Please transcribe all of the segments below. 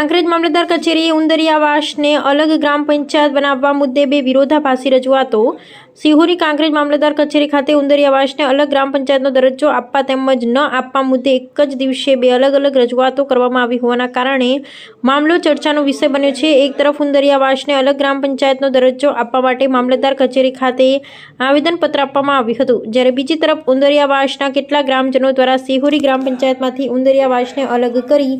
કાંકરેજ મામલતદાર કચેરીએ ઉંદરિયાવાસને અલગ ગ્રામ પંચાયત બનાવવા મુદ્દે બે વિરોધાભાસી રજૂઆતો। સિહોરી કાંકરેજ મામલતદાર કચેરી ખાતે ઉંદરિયાવાસને અલગ ગ્રામ પંચાયતનો દરજ્જો આપવા તેમજ ન આપવા મુદ્દે એક જ દિવસે બે અલગ અલગ રજૂઆતો કરવામાં આવી હોવાના કારણે મામલો ચર્ચાનો વિષય બન્યો છે। એક તરફ ઉંદરિયાવાસને અલગ ગ્રામ પંચાયતનો દરજ્જો આપવા માટે મામલતદાર કચેરી ખાતે આવેદનપત્ર આપવામાં આવ્યું હતું, જ્યારે બીજી તરફ ઉંદરિયાવાસના કેટલાક ગ્રામજનો દ્વારા સિહોરી ગ્રામ પંચાયતમાંથી ઉંદરિયાવાસને અલગ કરી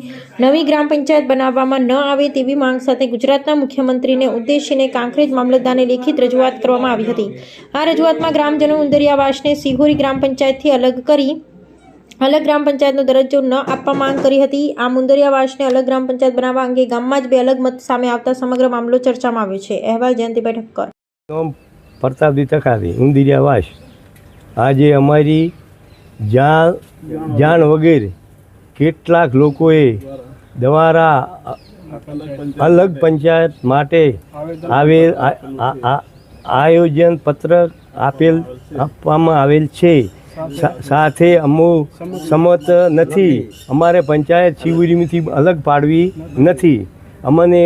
નવી ગ્રામ પંચાયત બનાવવામાં ન આવે તેવી માંગ સાથે ગુજરાતના મુખ્યમંત્રીને ઉદ્દેશીને કાંકરેજ મામલતદારને લેખિત રજૂઆત કરવામાં આવી હતી। આ રજૂઆતમાં ગ્રામજનો ઉંદરિયાવાસને સિહોરી ગ્રામ પંચાયતથી અલગ કરી અલગ ગ્રામ પંચાયતનો દરજ્જો ન આપવા માંગ કરી હતી। આમ ઉંદરિયાવાસને અલગ ગ્રામ પંચાયત બનાવવા અંગે ગામમાં જ બે અલગ મત સામે આવતા સમગ્ર મામલો ચર્ચામાં આવ્યો છે। અહેવાલ જયંતિભાઈ ઠક્કર। પ્રતાપજી તકારી ઉંદરિયાવાસ આજે અમારી જાણ વગેરે કેટલાક લોકોએ દ્વારા અલગ પંચાયત માટે આયોજન પત્રક આપવામાં આવેલ છે, સાથે અમુક સંમત નથી। અમારે પંચાયત શિવરીમાંથી અલગ પાડવી નથી। અમને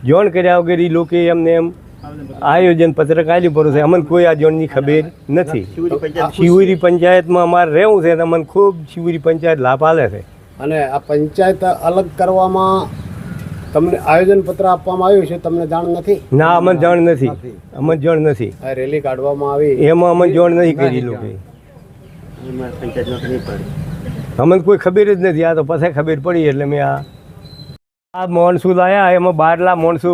જોણ કર્યા વગર એ લોકો એમને એમ આયોજન પત્રક આપ્યું પડે છે, અમને કોઈ આ જોણની ખબર નથી। શિવરી પંચાયતમાં અમારે રહેવું છે, અમને ખૂબ શિવરી પંચાયત લાભ આપે છે। અને આ પંચાયત અલગ કરવામાં તમને આયોજન પત્ર આપવામાં આવ્યું છે, તમને જાણ નથી? ના, અમને જાણ નથી, અમને જાણ નથી। આ રેલી કાઢવામાં આવી એમાં અમને જાણ નથી કરી લોકોએ, અમને કોઈ ખબર જ નથી। આ તો પછી ખબર પડી એટલે મેં આ માણસો લાયા, એમાં 12 માણસો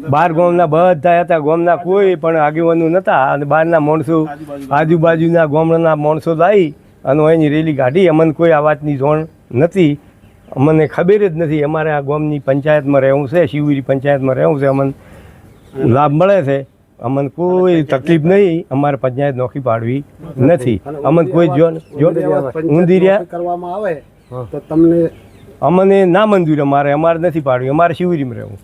12 ગામના બધા હતા, ગામના કોઈ પણ આગેવાનો નહોતા, અને 12ના માણસો આજુબાજુના ગામના માણસો લાવી અને એની રેલી કાઢી। અમને કોઈ આ વાતની જાણ નથી, અમને ખબર જ નથી। અમારે આ ગામની પંચાયતમાં રહેવું છે, શિવરી પંચાયતમાં રહેવું છે, અમને લાભ મળે છે, અમને કોઈ તકલીફ નહીં। અમારે પંચાયત નોખી પાડવી નથી, અમને કોઈ ઉંદરિયા કરવામાં આવે તો તમને અમને ના મંજૂર, અમારે નથી પાડવી, અમારે શિવરીમાં રહેવું।